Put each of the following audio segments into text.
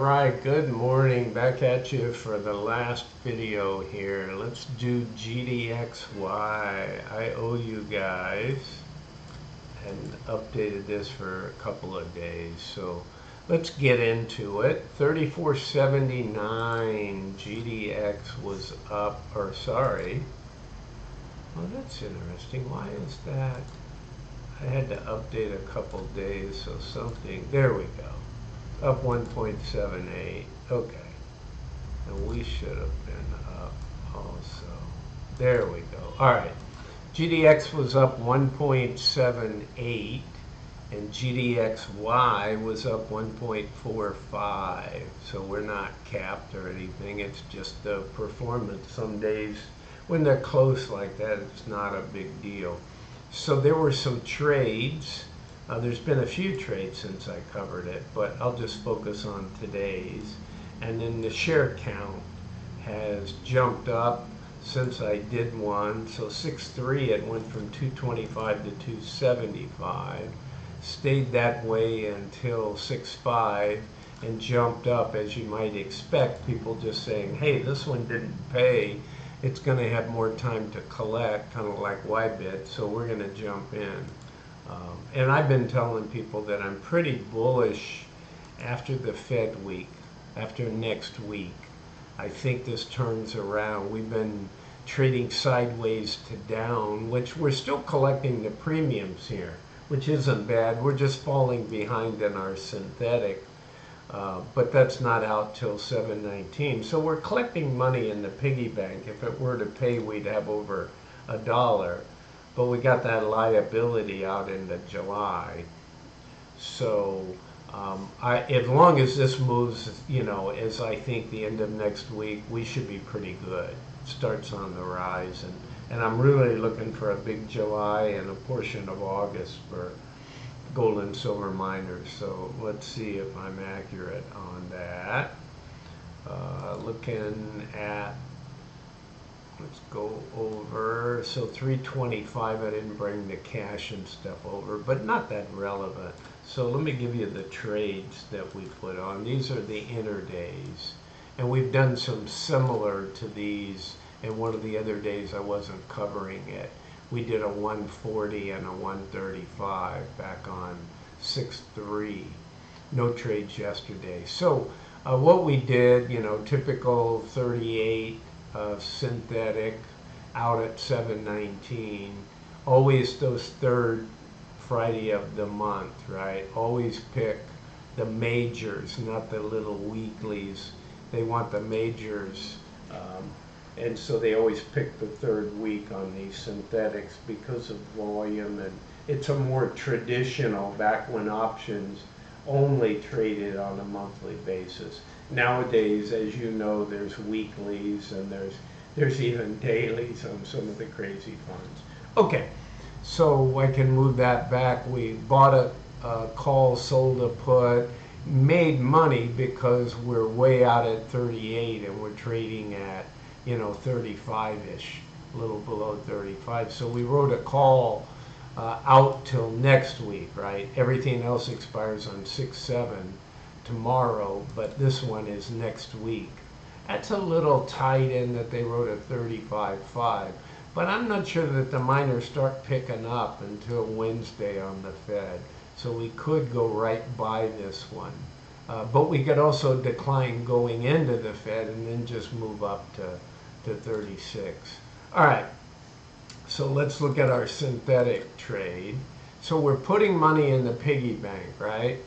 right, good morning. Back at you for the last video here. Let's do GDXY. I owe you guys and updated this for a couple of days. So let's get into it. 34.79 GDX was up, or sorry. Well, that's interesting. Why is that? I had to update a couple days, so something, there we go. Up 1.78, okay. And we should have been up also. There we go. All right. GDX was up 1.78 and GDXY was up 1.45. So we're not capped or anything. It's just the performance. Some days when they're close like that, it's not a big deal. So there were some trades. There's been a few trades since I covered it, but I'll just focus on today's. And then the share count has jumped up since I did one. So 6.3, it went from 225 to 275. Stayed that way until 6.5 and jumped up, as you might expect. People just saying, hey, this one didn't pay. It's going to have more time to collect, kind of like YBIT, so we're going to jump in. And I've been telling people that I'm pretty bullish after the Fed week, after next week. I think this turns around. We've been trading sideways to down, which we're still collecting the premiums here, which isn't bad. We're just falling behind in our synthetic, but that's not out till 7/19. So we're collecting money in the piggy bank. If it were to pay, we'd have over $1. But we got that liability out into July. So as long as this moves, as I think the end of next week, we should be pretty good. Starts on the rise. And I'm really looking for a big July and a portion of August for gold and silver miners. So let's see if I'm accurate on that. Looking at, let's go over, so 325, I didn't bring the cash and stuff over, but not that relevant. So let me give you the trades that we put on. These are the interdays, and we've done some similar to these, and one of the other days I wasn't covering it. We did a 140 and a 135 back on 6.3. No trades yesterday. So what we did, typical 38 synthetic out at 7.19. Always those third Friday of the month, right? Always pick the majors, not the little weeklies. They want the majors. And so they always pick the third week on these synthetics because of volume, and it's a more traditional, back when options only traded on a monthly basis. Nowadays, as you know, there's weeklies and there's even dailies on some of the crazy funds. Okay, so I can move that back. We bought a call, sold a put, made money because we're way out at 38 and we're trading at 35-ish, a little below 35. So we wrote a call out till next week, right? Everything else expires on 6/7 tomorrow, but this one is next week. That's a little tight in that they wrote a 35.5, but I'm not sure that the miners start picking up until Wednesday on the Fed. So we could go right by this one. But we could also decline going into the Fed and then just move up to 36. All right, so let's look at our synthetic trade. So we're putting money in the piggy bank, right?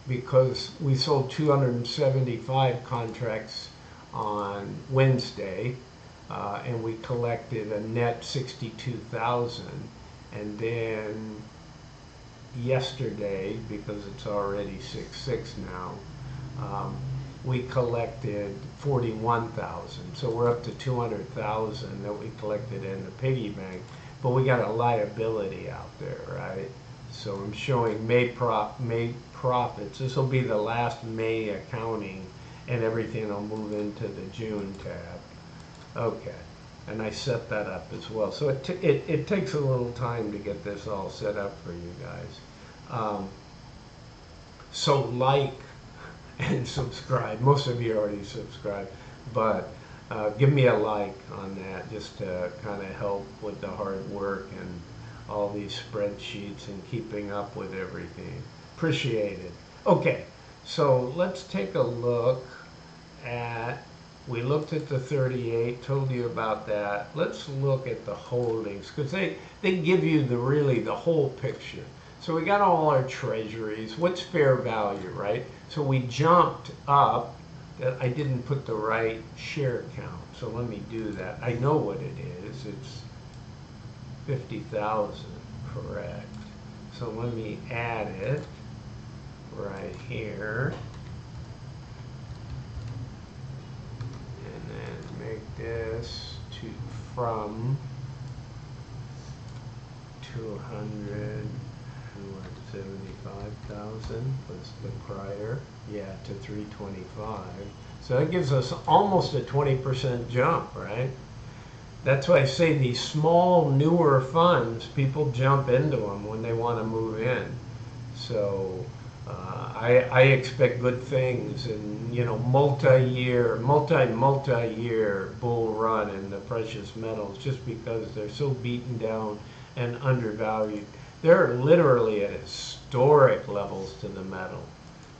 Because we sold 275 contracts on Wednesday, and we collected a net 62,000. And then yesterday, because it's already 6/6 now, we collected 41,000. So we're up to 200,000 that we collected in the piggy bank, but we got a liability out there, right? So I'm showing May profits. This will be the last May accounting, and everything will move into the June tab. Okay, and I set that up as well. So it takes a little time to get this all set up for you guys. So like and subscribe. Most of you already subscribed, but give me a like on that just to kind of help with the hard work and all these spreadsheets and keeping up with everything. Appreciate it. Okay, so let's take a look at, we looked at the 38, told you about that. Let's look at the holdings, because they give you really the whole picture. So we got all our treasuries. What's fair value, right? So we jumped up. I didn't put the right share count, so let me do that. I know what it is. It's 50,000, correct. So let me add it right here. And then make this from 275,000 was the prior, yeah, to 325. So that gives us almost a 20% jump, right? That's why I say these small, newer funds, people jump into them when they want to move in. So I expect good things, and multi-year bull run in the precious metals, just because they're so beaten down and undervalued. They're literally at historic levels to the metal.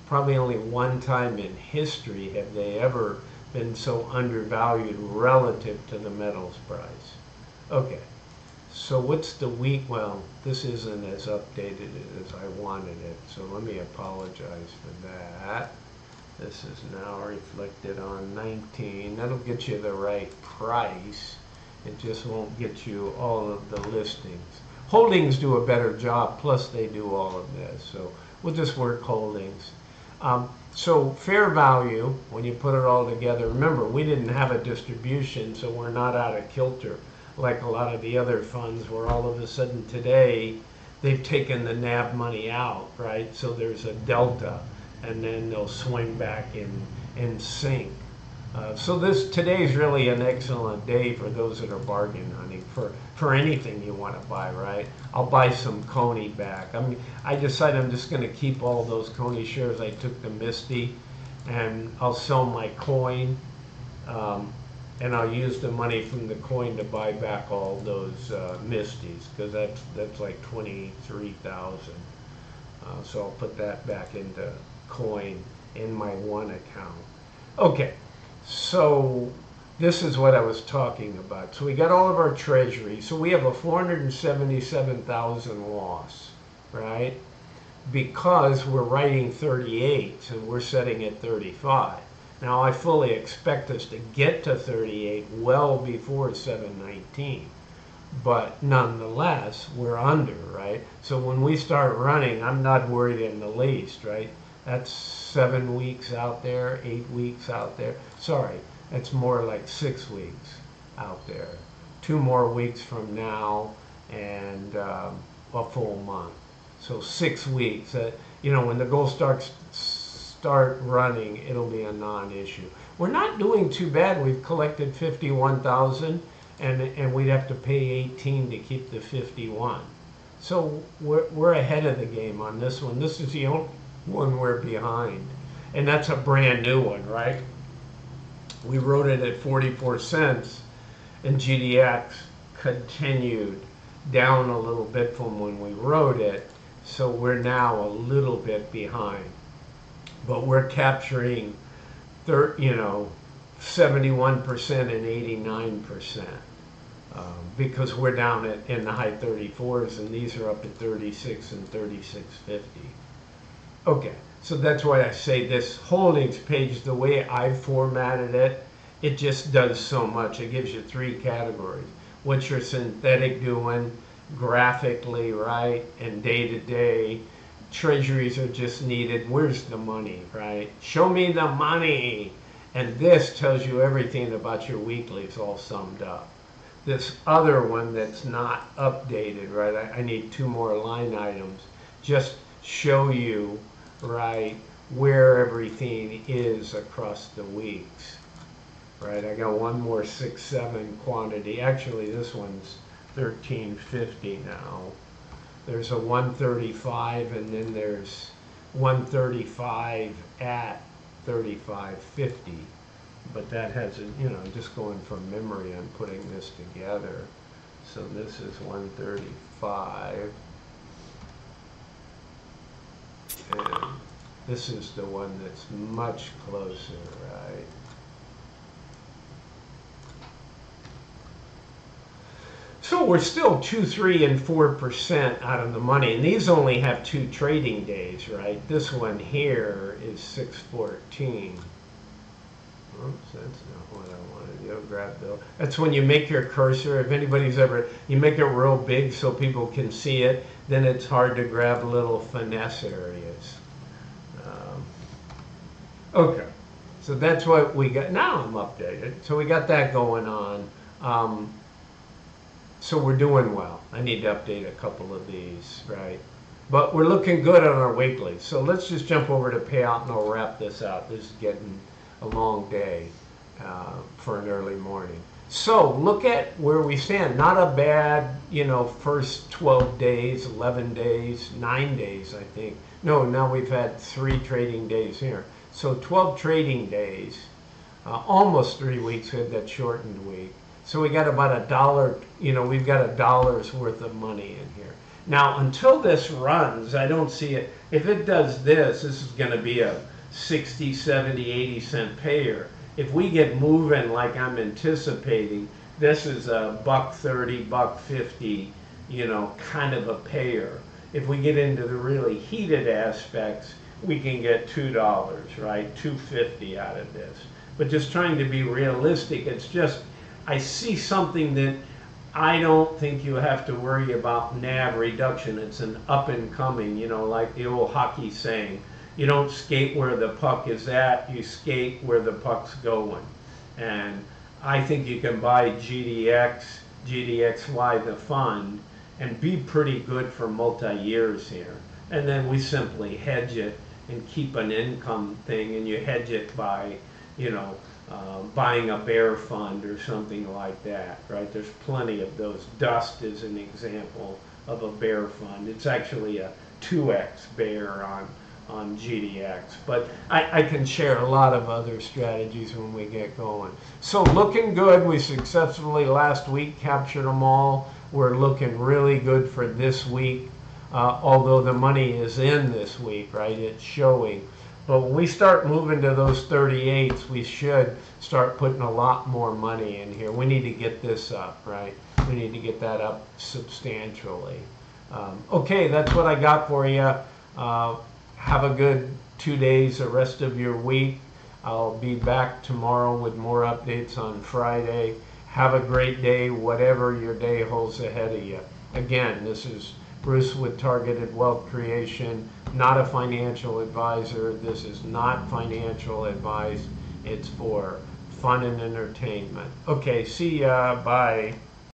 Probably only one time in history have they ever been so undervalued relative to the metals price. Okay, so what's the week? Well, this isn't as updated as I wanted it, so let me apologize for that. This is now reflected on 19. That'll get you the right price. It just won't get you all of the listings. Holdings do a better job, plus they do all of this. So we'll just work holdings. So fair value, when you put it all together, remember, we didn't have a distribution, so we're not out of kilter like a lot of the other funds where all of a sudden today they've taken the NAV money out, right? So there's a delta, and then they'll swing back in sync. So today is really an excellent day for those that are bargain hunting for anything you want to buy, right? I'll buy some Coney back. I decided I'm just going to keep all those Coney shares. I took the Misty, and I'll sell my coin, and I'll use the money from the coin to buy back all those Misties, because that's like 23,000. So I'll put that back into coin in my one account. Okay. So this is what I was talking about. So we got all of our treasury. So we have a 477,000 loss, right? Because we're writing 38 and we're setting at 35. Now I fully expect us to get to 38 well before 719. But nonetheless, we're under, right? So when we start running, I'm not worried in the least, right? That's 7 weeks out there, 8 weeks out there. Sorry, that's more like 6 weeks out there. 2 more weeks from now, and a full month. So 6 weeks. When the gold start running, it'll be a non-issue. We're not doing too bad. We've collected 51,000, and we'd have to pay 18 to keep the 51. So we're ahead of the game on this one. This is the only one we're behind, and that's a brand new one, right? We wrote it at 44 cents, and GDX continued down a little bit from when we wrote it, so we're now a little bit behind, but we're capturing 71% and 89%, because we're down in the high 34s, and these are up at 36 and 36.50. Okay, so that's why I say this holdings page, the way I formatted it, it just does so much. It gives you 3 categories. What's your synthetic doing graphically, right? And day to day. Treasuries are just needed. Where's the money, right? Show me the money. And this tells you everything about your weeklies all summed up. This other one that's not updated, right? I need 2 more line items. Just show you, right, where everything is across the weeks, right? I got one more 6-7 quantity. Actually, this one's 1350 now. There's a 135, and then there's 135 at 35.50, but that has a, you know, just going from memory, I'm putting this together. So this is 135, and this is the one that's much closer, right? So we're still 2, 3, and 4% out of the money, and these only have 2 trading days, right? This one here is 614. Oops, that's not what I wanted. You grab Bill. That's when you make your cursor. If anybody's ever, you make it real big so people can see it, then it's hard to grab little finesse areas. Okay, so that's what we got. Now I'm updated. So we got that going on. So we're doing well. I need to update a couple of these, right? But we're looking good on our weekly. So let's just jump over to payout and I'll wrap this out. This is getting a long day for an early morning. So look at where we stand. Not a bad, you know, first 12 days, 11 days, 9 days, I think. No, now we've had 3 trading days here. So 12 trading days, almost 3 weeks. We had that shortened week. So we got about $1, you know, we've got $1 worth of money in here. Now, until this runs, I don't see it. If it does this, this is going to be a 60, 70, 80 cent payer. If we get moving like I'm anticipating, this is a $1.30, $1.50, you know, kind of a payer. If we get into the really heated aspects, we can get $2, right? $2.50 out of this. But just trying to be realistic, it's just, I see something that I don't think you have to worry about NAV reduction. It's an up and coming, you know, like the old hockey saying, you don't skate where the puck is at, you skate where the puck's going. And I think you can buy GDXY, the fund, and be pretty good for multi-years here. And then we simply hedge it and keep an income thing, and you hedge it by, you know, buying a bear fund or something like that, right? There's plenty of those. Dust is an example of a bear fund. It's actually a 2x bear on GDX, but I can share a lot of other strategies when we get going. So looking good. We successfully last week captured them all. We're looking really good for this week, although the money is in this week, right? It's showing. But when we start moving to those 38s, we should start putting a lot more money in here. We need to get this up, right? We need to get that up substantially. Okay, that's what I got for you. Have a good 2 days, the rest of your week. I'll be back tomorrow with more updates on Friday. Have a great day, whatever your day holds ahead of you. Again, this is Bruce with Targeted Wealth Creation, not a financial advisor. This is not financial advice. It's for fun and entertainment. Okay, see ya. Bye.